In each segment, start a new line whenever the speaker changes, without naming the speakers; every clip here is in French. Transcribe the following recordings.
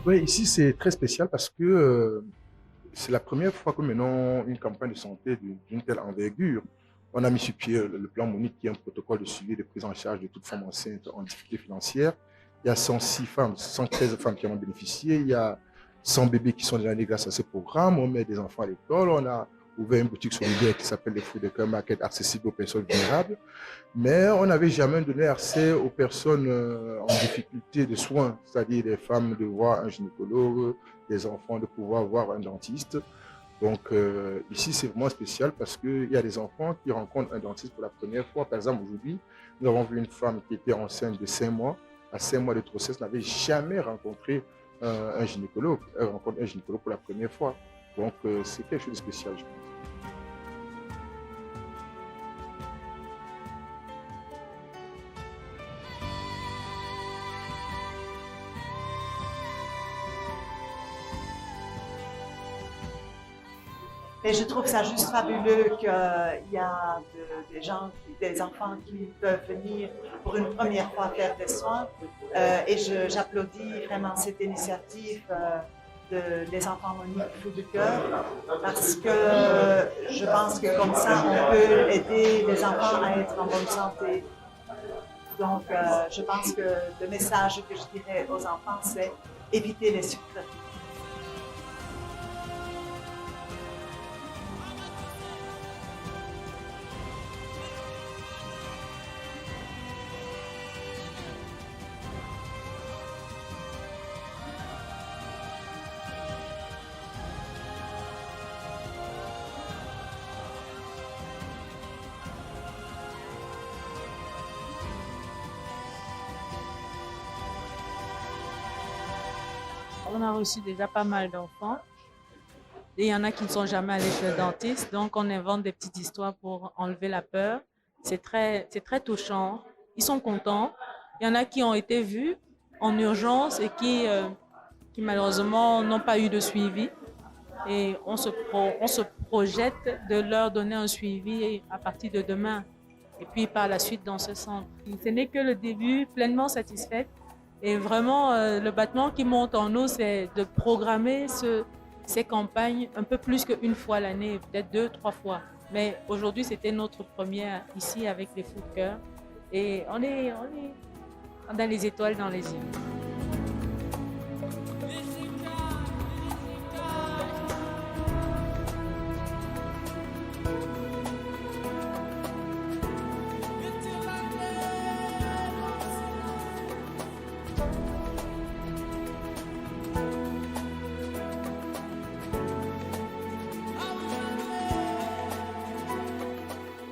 Oui, ici c'est très spécial parce que c'est la première fois que menons une campagne de santé d'une telle envergure. On a mis sur pied le plan Monique, qui est un protocole de suivi de prise en charge de toute femme enceinte en difficulté financière. Il y a 106 femmes, 113 femmes qui en ont bénéficié. Il y a 100 bébés qui sont déjà nés grâce à ce programme. On met des enfants à l'école. On a ouvert une boutique solidaire qui s'appelle les Fruits de Cœur Market, accessible aux personnes vulnérables. Mais on n'avait jamais donné accès aux personnes en difficulté de soins, c'est-à-dire les femmes de voir un gynécologue, les enfants de pouvoir voir un dentiste. Donc ici, c'est vraiment spécial parce qu'il y a des enfants qui rencontrent un dentiste pour la première fois. Par exemple, aujourd'hui, nous avons vu une femme qui était enceinte de 5 mois, à 5 mois de grossesse, n'avait jamais rencontré un gynécologue. Elle rencontre un gynécologue pour la première fois. Donc c'est quelque chose de spécial, je pense.
Et je trouve ça juste fabuleux qu'il y a des gens, des enfants qui peuvent venir pour une première fois faire des soins. Et j'applaudis vraiment cette initiative des enfants Monique Fou du Cœur parce que je pense que comme ça, on peut aider les enfants à être en bonne santé. Donc, je pense que le message que je dirais aux enfants, c'est éviter les sucreries.
On a reçu déjà pas mal d'enfants et il y en a qui ne sont jamais allés chez le dentiste. Donc, on invente des petites histoires pour enlever la peur. C'est très touchant. Ils sont contents. Il y en a qui ont été vus en urgence et qui malheureusement n'ont pas eu de suivi. Et on se projette de leur donner un suivi à partir de demain. Et puis par la suite dans ce centre. Ce n'est que le début, pleinement satisfaite. Et vraiment, le battement qui monte en nous, c'est de programmer ces campagnes un peu plus qu'une fois l'année, peut-être 2, 3 fois. Mais aujourd'hui, c'était notre première ici avec les Fous de Cœur. Et on a les étoiles dans les yeux.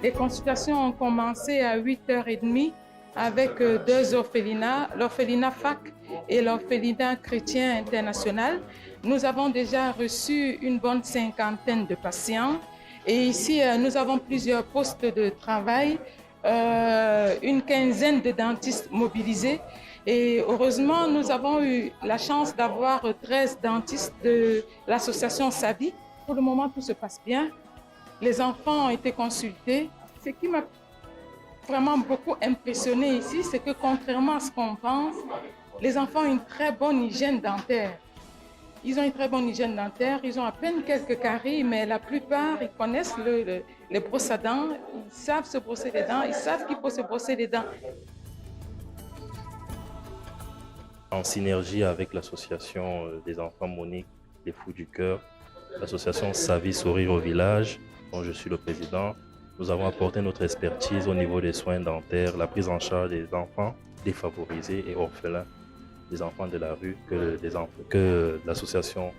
Les consultations ont commencé à 8h30 avec deux orphelinats, l'orphelinat FAC et l'orphelinat chrétien international. Nous avons déjà reçu une bonne cinquantaine de patients et ici nous avons plusieurs postes de travail, une quinzaine de dentistes mobilisés et heureusement nous avons eu la chance d'avoir 13 dentistes de l'association SAVI. Pour le moment tout se passe bien. Les enfants ont été consultés. Ce qui m'a vraiment beaucoup impressionné ici, c'est que contrairement à ce qu'on pense, les enfants ont une très bonne hygiène dentaire. Ils ont une très bonne hygiène dentaire, ils ont à peine quelques caries, mais la plupart, ils connaissent les brosses à dents, ils savent se brosser les dents, ils savent qu'il faut se brosser les dents.
En synergie avec l'association des enfants Monique, les Fous du Cœur, l'association Savi Sourire au Village, dont je suis le président, nous avons apporté notre expertise au niveau des soins dentaires, la prise en charge des enfants défavorisés et orphelins, des enfants de la rue, que l'association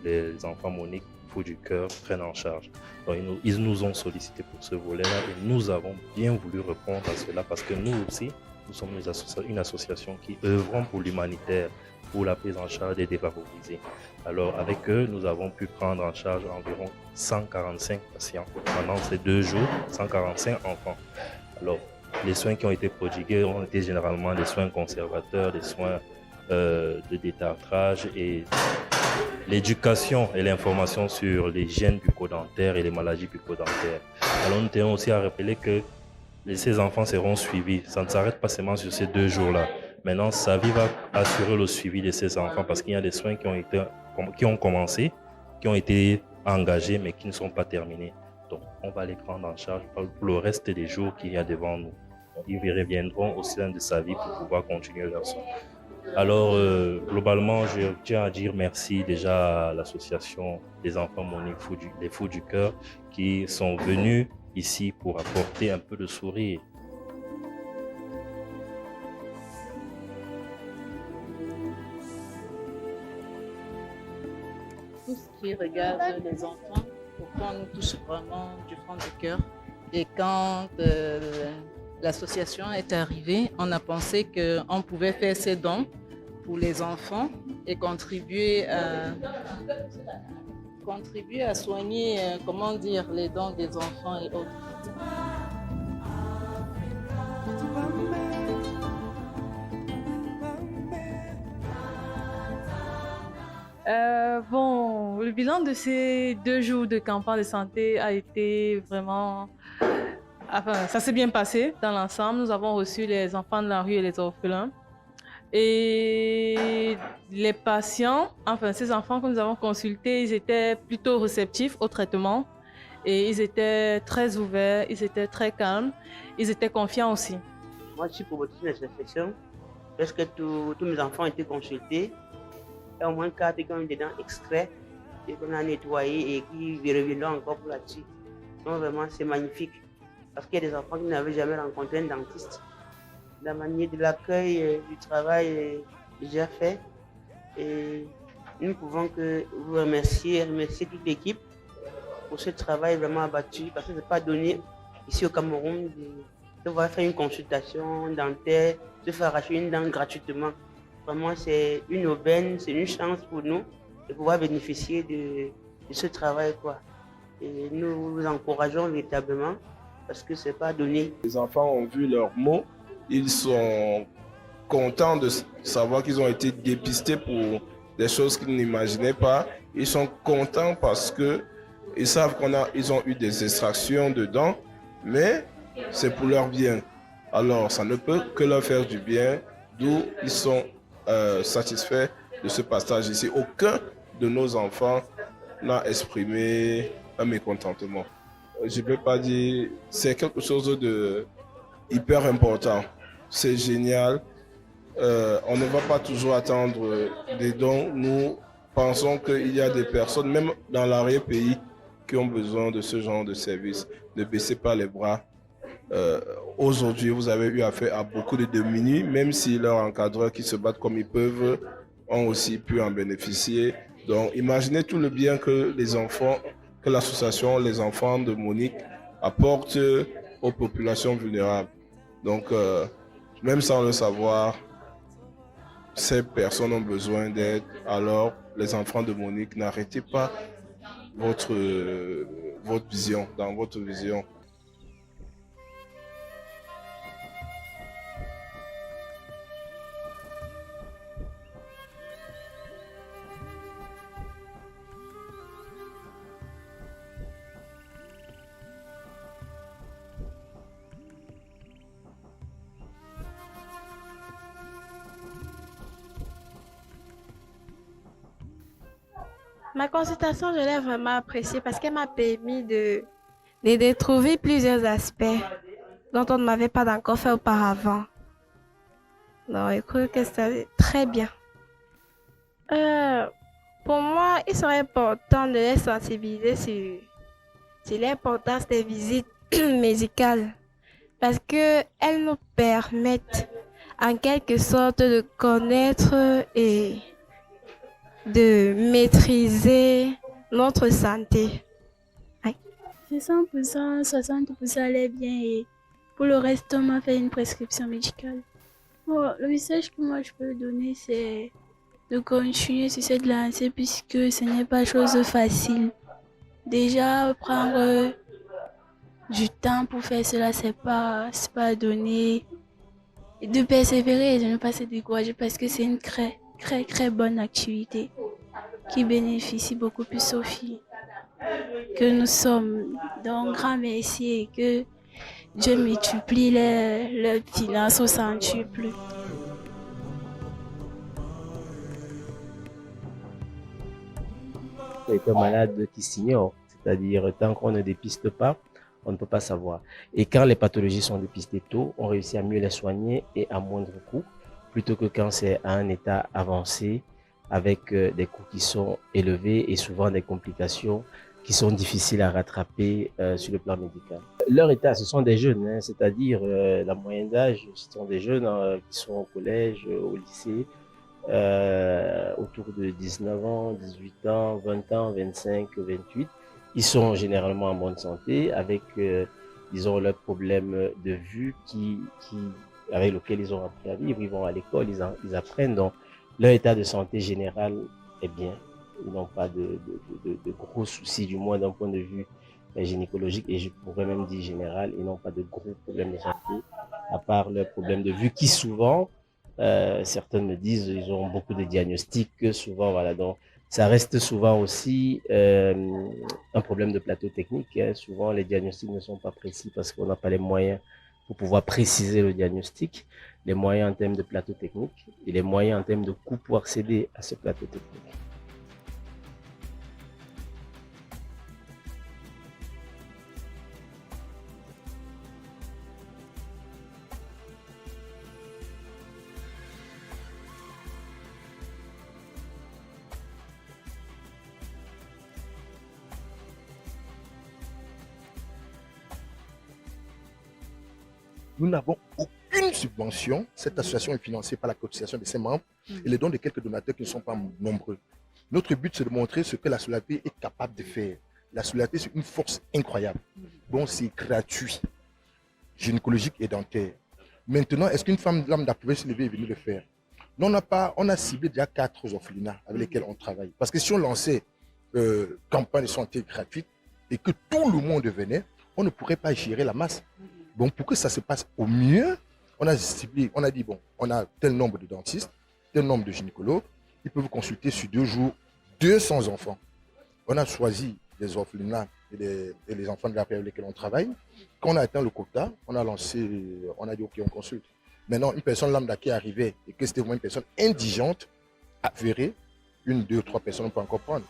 des enfants Monique Fous du Cœur prenne en charge. Donc, ils nous ont sollicité pour ce volet-là et nous avons bien voulu répondre à cela parce que nous aussi, nous sommes une association qui œuvrons pour l'humanitaire, pour la prise en charge des défavorisés. Alors avec eux, nous avons pu prendre en charge environ 145 patients pendant ces 2 jours, 145 enfants. Alors les soins qui ont été prodigués ont été généralement des soins conservateurs, des soins de détartrage et l'éducation et l'information sur l'hygiène bucco-dentaire et les maladies bucco-dentaires. Alors nous tenons aussi à rappeler que ces enfants seront suivis. Ça ne s'arrête pas seulement sur ces 2 jours-là. Maintenant, Savi va assurer le suivi de ces enfants parce qu'il y a des soins qui ont commencé, qui ont été engagés, mais qui ne sont pas terminés. Donc, on va les prendre en charge pour le reste des jours qu'il y a devant nous. Ils reviendront au sein de Savi pour pouvoir continuer leur soins. Alors, globalement, je tiens à dire merci déjà à l'association des enfants Monique les Fous du Cœur qui sont venus ici pour apporter un peu de sourire.
Tout ce qui regarde les enfants, pourquoi on nous touche vraiment du fond du cœur. Et quand l'association est arrivée, on a pensé qu'on pouvait faire ces dons pour les enfants et contribuer à soigner, les dons des enfants et autres.
Le bilan de ces 2 jours de campagne de santé a été vraiment... ça s'est bien passé dans l'ensemble. Nous avons reçu les enfants de la rue et les orphelins. Et les patients, ces enfants que nous avons consultés, ils étaient plutôt réceptifs au traitement. Et ils étaient très ouverts, ils étaient très calmes, ils étaient confiants aussi.
Moi, je suis pour votre réflexion parce que tous mes enfants ont été consultés. Il y a au moins 4 qui ont eu des dents extraits et qu'on a nettoyé et qui reviendront encore pour là-dessus. Donc vraiment, c'est magnifique. Parce qu'il y a des enfants qui n'avaient jamais rencontré un dentiste. La manière de l'accueil, du travail est déjà fait. Et nous ne pouvons que vous remercier toute l'équipe pour ce travail vraiment abattu. Parce que ce n'est pas donné ici au Cameroun de pouvoir faire une consultation dentaire, de faire arracher une dent gratuitement. Vraiment, c'est une aubaine, c'est une chance pour nous de pouvoir bénéficier de ce travail, quoi. Et nous vous encourageons véritablement parce que ce n'est pas donné.
Les enfants ont vu leurs mots, ils sont contents de savoir qu'ils ont été dépistés pour des choses qu'ils n'imaginaient pas. Ils sont contents parce qu'ils savent qu'ils ont eu des extractions dedans, mais c'est pour leur bien. Alors, ça ne peut que leur faire du bien, d'où ils sont satisfaits de ce passage ici. Aucun de nos enfants n'a exprimé un mécontentement. Je ne peux pas dire, c'est quelque chose de hyper important. C'est génial. On ne va pas toujours attendre des dons. Nous pensons qu'il y a des personnes, même dans l'arrière-pays, qui ont besoin de ce genre de service. Ne baissez pas les bras. Aujourd'hui, vous avez eu affaire à beaucoup de démunis, même si leurs encadreurs qui se battent comme ils peuvent ont aussi pu en bénéficier. Donc, imaginez tout le bien que les enfants, que l'association Les Enfants de Monique apporte aux populations vulnérables. Donc, même sans le savoir, ces personnes ont besoin d'aide. Alors, les enfants de Monique, n'arrêtez pas votre vision, dans votre vision.
Ma consultation, je l'ai vraiment appréciée parce qu'elle m'a permis de trouver plusieurs aspects dont on ne m'avait pas encore fait auparavant. Donc, je crois que c'est très bien. Pour moi, il serait important de les sensibiliser sur l'importance des visites médicales parce qu'elles nous permettent en quelque sorte de connaître et de maîtriser notre santé. Oui.
C'est 100%, 60% allait bien et pour le reste, on m'a fait une prescription médicale. Bon, le message que moi je peux donner, c'est de continuer sur cette lancée puisque ce n'est pas chose facile. Déjà, prendre du temps pour faire cela, c'est pas donné. Et de persévérer et de ne pas se décourager parce que c'est une très bonne activité qui bénéficie beaucoup plus aux filles que nous sommes. Donc, grand merci et que Dieu multiplie les finances au centuple.
est un malade qui s'ignore. C'est-à-dire, tant qu'on ne dépiste pas, on ne peut pas savoir. Et quand les pathologies sont dépistées tôt, on réussit à mieux les soigner et à moindre coût, plutôt que quand c'est à un état avancé, avec des coûts qui sont élevés et souvent des complications qui sont difficiles à rattraper sur le plan médical. Leur état, ce sont des jeunes, hein, c'est-à-dire la moyenne d'âge, ce sont des jeunes qui sont au collège, au lycée, autour de 19 ans, 18 ans, 20 ans, 25, 28. Ils sont généralement en bonne santé avec, disons, leurs problèmes de vue avec lesquels ils ont appris à vivre. Ils vont à l'école, ils apprennent. Donc, leur état de santé général est bien. Ils n'ont pas de gros soucis, du moins d'un point de vue gynécologique. Et je pourrais même dire général, ils n'ont pas de gros problèmes de santé, à part leurs problèmes de vue qui souvent, certains me disent, ils ont beaucoup de diagnostics, souvent, voilà. Donc, ça reste souvent aussi un problème de plateau technique. Hein. Souvent, les diagnostics ne sont pas précis parce qu'on n'a pas les moyens pour pouvoir préciser le diagnostic, les moyens en termes de plateau technique et les moyens en termes de coût pour accéder à ce plateau technique.
Nous n'avons aucune subvention. Cette association est financée par la cotisation de ses membres et les dons de quelques donateurs qui ne sont pas nombreux. Notre but, c'est de montrer ce que la solidarité est capable de faire. La solidarité, c'est une force incroyable. Bon, c'est gratuit, gynécologique et dentaire. Maintenant, est-ce qu'une femme lambda pouvait se lever et venir le faire? Non, on a ciblé déjà 4 orphelinats avec lesquels on travaille. Parce que si on lançait campagne de santé gratuite et que tout le monde venait, on ne pourrait pas gérer la masse. Donc, pour que ça se passe au mieux, on a ciblé, on a dit, bon, on a tel nombre de dentistes, tel nombre de gynécologues, ils peuvent consulter sur 2 jours 200 enfants. On a choisi les orphelinats et les enfants de la période avec lesquels on travaille. Quand on a atteint le quota, on a lancé, on a dit, OK, on consulte. Maintenant, une personne lambda qui arrivait et que c'était vraiment une personne indigente, verrait 1, 2, 3 personnes, on peut encore prendre.